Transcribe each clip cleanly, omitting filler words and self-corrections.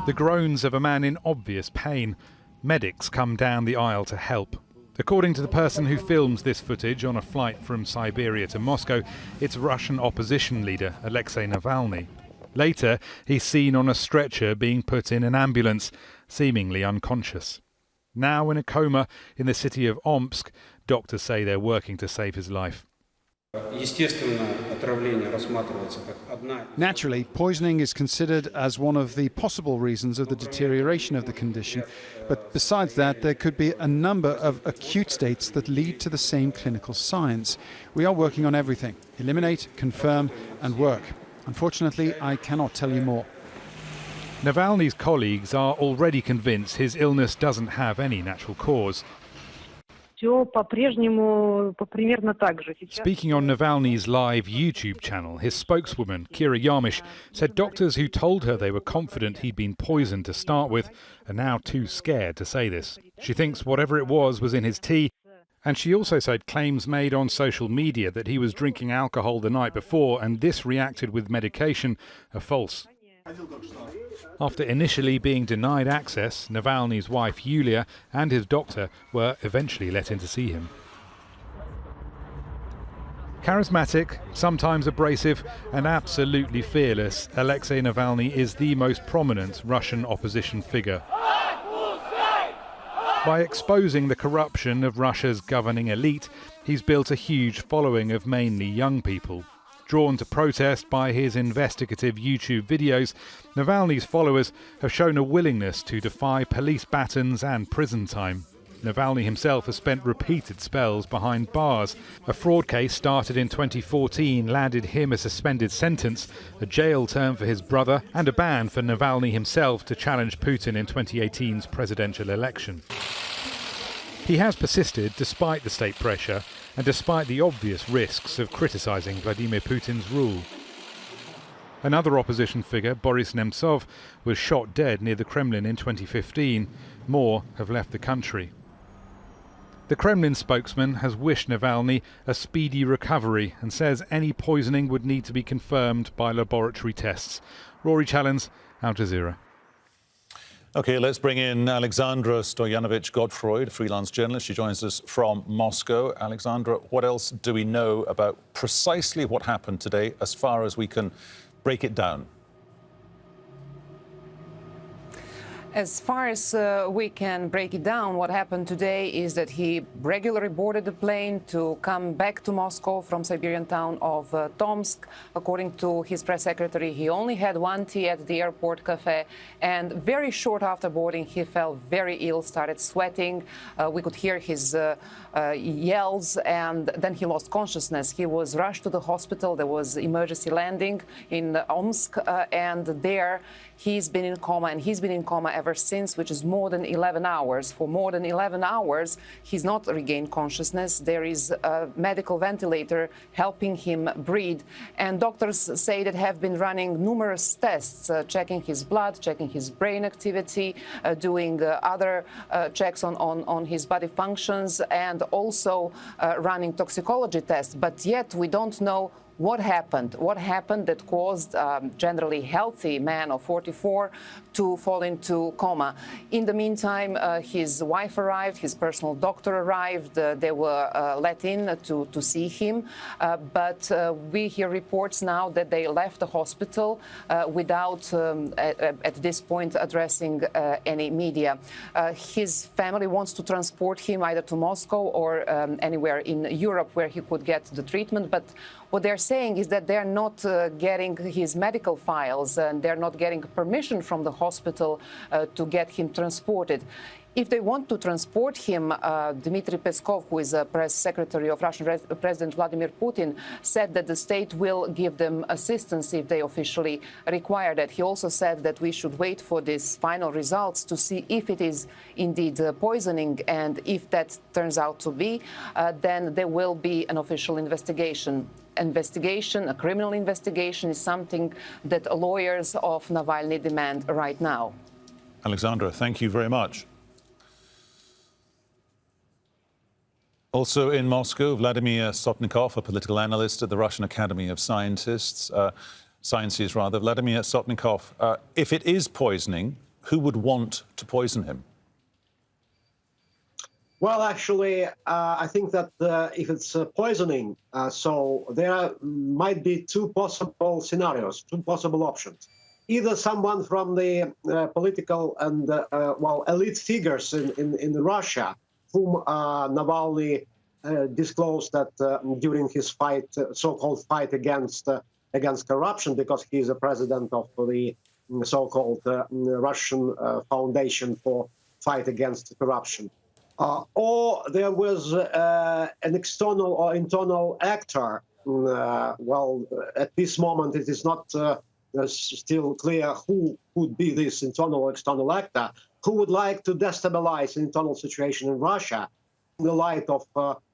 The groans of a man in obvious pain. Medics come down the aisle to help. According to the person who films this footage on a flight from Siberia to Moscow, it's Russian opposition leader Alexei Navalny. Later, he's seen on a stretcher being put in an ambulance, seemingly unconscious. Now in a coma in the city of Omsk, doctors say they're working to save his life. Naturally, poisoning is considered as one of the possible reasons of the deterioration of the condition. But besides that, there could be a number of acute states that lead to the same clinical signs. We are working on everything: eliminate, confirm and work. Unfortunately, I cannot tell you more. Navalny's colleagues are already convinced his illness doesn't have any natural cause. Speaking on Navalny's live YouTube channel, his spokeswoman, Yarmysh, said doctors who told her they were confident he'd been poisoned to start with are now too scared to say this. She thinks whatever it was in his tea, and she also said claims made on social media that he was drinking alcohol the night before and this reacted with medication are false. After initially being denied access, Navalny's wife Yulia and his doctor were eventually let in to see him. Charismatic, sometimes abrasive and absolutely fearless, Alexei Navalny is the most prominent Russian opposition figure. By exposing the corruption of Russia's governing elite, he's built a huge following of mainly young people. Drawn to protest by his investigative YouTube videos, Navalny's followers have shown a willingness to defy police batons and prison time. Navalny himself has spent repeated spells behind bars. A fraud case started in 2014 landed him a suspended sentence, a jail term for his brother, and a ban for Navalny himself to challenge Putin in 2018's presidential election. He has persisted despite the state pressure and despite the obvious risks of criticising Vladimir Putin's rule. Another opposition figure, Boris Nemtsov, was shot dead near the Kremlin in 2015. More have left the country. The Kremlin spokesman has wished Navalny a speedy recovery and says any poisoning would need to be confirmed by laboratory tests. Rory, Challands, Al Jazeera. OK, let's bring in Alexandra STOJANOVICH-GODFROID, freelance journalist. She joins us from Moscow. Alexandra, what else do we know about precisely what happened today, as far as we can break it down? As far as we can break it down, what happened today is that he regularly boarded the plane to come back to Moscow from Siberian town of Tomsk. According to his press secretary, he only had one tea at the airport cafe, and very short after boarding, he felt very ill, started sweating. We could hear his yells, and then he lost consciousness. He was rushed to the hospital. There was emergency landing in Omsk, and there he's been in coma, and he's been in coma ever since, which is more than 11 hours. For more than 11 hours, he's not regained consciousness. There is a medical ventilator helping him breathe. And doctors say that have been running numerous tests, checking his blood, checking his brain activity, doing other checks on his body functions, and also running toxicology tests. But yet we don't know what happened that caused a generally healthy man of 44 to fall into coma. In the meantime, his wife arrived, his personal doctor arrived, they were let in to see him, but we hear reports now that they left the hospital without, at this point, addressing any media. His family wants to transport him either to Moscow or anywhere in Europe where he could get the treatment, but what they're saying is that they're not getting his medical files, and they're not getting permission from the hospital to get him transported. If they want to transport him, Dmitry Peskov, who is a press secretary of Russian President Vladimir Putin, said that the state will give them assistance if they officially require that. He also said that we should wait for these final results to see if it is indeed poisoning, and if that turns out to be, then there will be an official investigation. A criminal investigation, is something that lawyers of Navalny demand right now. Alexandra, thank you very much. Also in Moscow, Vladimir Sotnikov, a political analyst at the Russian Academy of Sciences. Vladimir Sotnikov, if it is poisoning, who would want to poison him? Well, actually, I think that if it's poisoning, so there might be two possible scenarios, two possible options. Either someone from the political and, well, elite figures in Russia, whom Navalny disclosed that during his fight, so-called fight against corruption, because he is a president of the so-called Russian Foundation for Fight Against Corruption. Or there was an external or internal actor. Well, at this moment, it is not still clear who could be this internal or external actor, who would like to destabilize the internal situation in Russia in the light of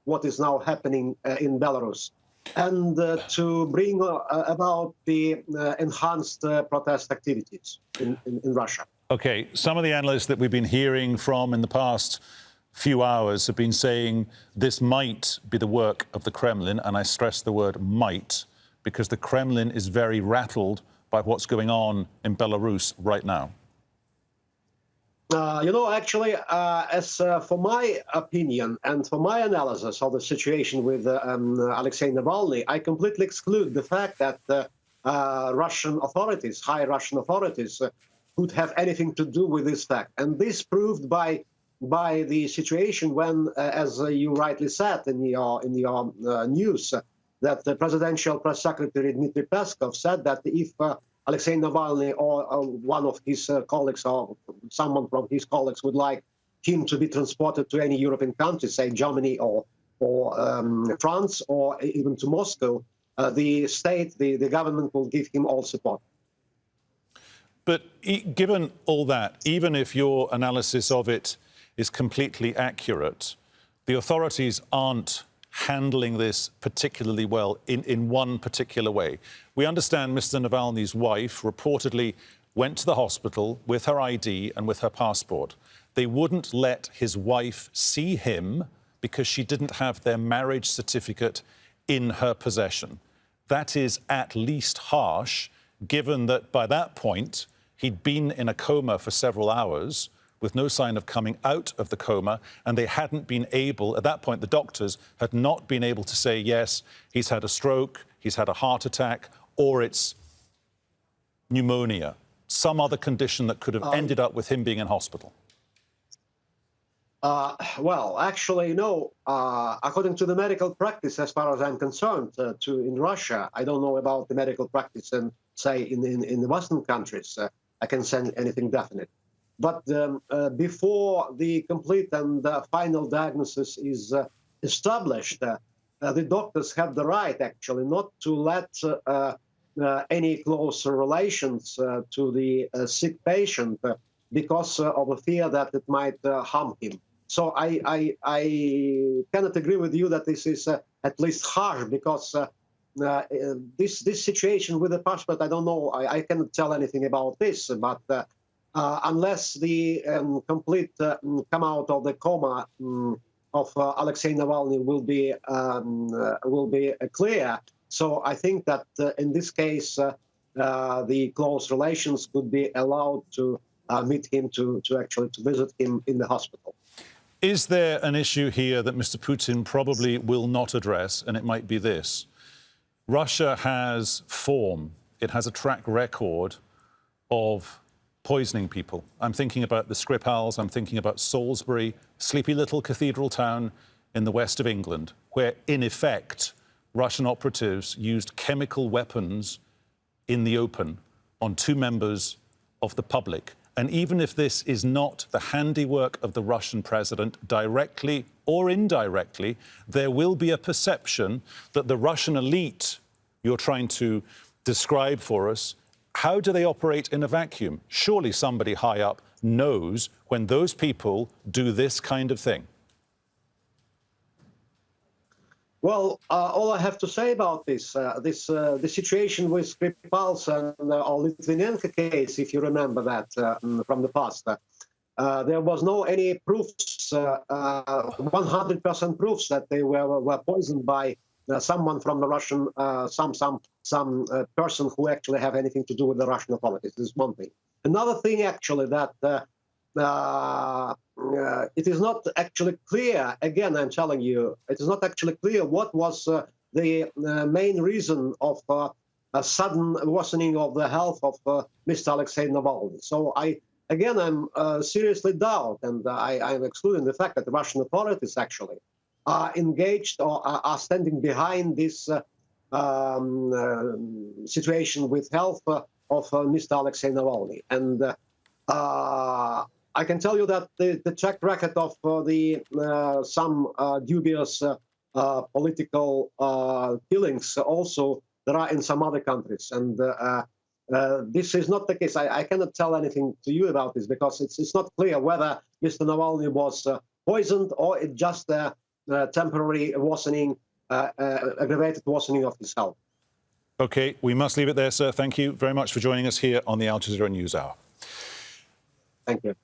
what is now happening in Belarus, and to bring about the enhanced protest activities in Russia. Okay, some of the analysts that we've been hearing from in the past few hours have been saying this might be the work of the Kremlin, and I stress the word might, because the Kremlin is very rattled by what's going on in Belarus right now. You know, actually, as for my opinion and for my analysis of the situation with Alexei Navalny, I completely exclude the fact that Russian authorities, high Russian authorities, could have anything to do with this fact. And this proved by the situation when, as you rightly said in your news, that the presidential press secretary Dmitry Peskov said that if Alexei Navalny or one of his colleagues or someone from his colleagues would like him to be transported to any European country, say Germany or France or even to Moscow, the state, the government will give him all support. But given all that, even if your analysis of it is completely accurate, the authorities aren't handling this particularly well in one particular way. We understand Mr. Navalny's wife reportedly went to the hospital with her ID and with her passport. They wouldn't let his wife see him because she didn't have their marriage certificate in her possession. That is at least harsh, given that by that point he'd been in a coma for several hours with no sign of coming out of the coma, and they hadn't been able, at that point the doctors had not been able to say, yes, he's had a stroke, he's had a heart attack, or it's pneumonia, some other condition that could have ended up with him being in hospital. Well, actually, no. According to the medical practice, as far as I'm concerned, in Russia, I don't know about the medical practice and say in the Western countries, I can say anything definite. But before the complete and final diagnosis is established, the doctors have the right, actually, not to let any close relations to the sick patient because of a fear that it might harm him. So I cannot agree with you that this is at least harsh, because this situation with the passport, I don't know, I cannot tell anything about this, but unless the complete come out of the coma of Alexei Navalny will be clear. So I think that in this case, the close relations could be allowed to meet him, to actually visit him in the hospital. Is there an issue here that Mr. Putin probably will not address, and it might be this? Russia has form, it has a track record of poisoning people. I'm thinking about the Skripals, I'm thinking about Salisbury, sleepy little cathedral town in the west of England, where, in effect, Russian operatives used chemical weapons in the open on two members of the public. And even if this is not the handiwork of the Russian president, directly or indirectly, there will be a perception that the Russian elite you're trying to describe for us, how do they operate in a vacuum? Surely somebody high up knows when those people do this kind of thing. Well, all I have to say about this, the situation with Skripals and or Litvinenko case, if you remember that from the past, there was no any proofs, 100% proofs that they were poisoned by someone from the Russian, some person who actually have anything to do with the Russian authorities. This is one thing. Another thing, actually, that it is not actually clear. Again, I'm telling you, it is not actually clear what was the main reason of a sudden worsening of the health of Mr. Alexei Navalny. So I'm seriously doubt, and I'm excluding the fact that the Russian authorities actually are engaged or are standing behind this situation with health of Mr. Alexei Navalny. And I can tell you that the track record of some dubious political killings also there are in some other countries, and this is not the case. I cannot tell anything to you about this because it's not clear whether Mr. Navalny was poisoned or it just a temporary worsening, aggravated worsening of his health. OK, we must leave it there, sir. Thank you very much for joining us here on the Al Jazeera News Hour. Thank you.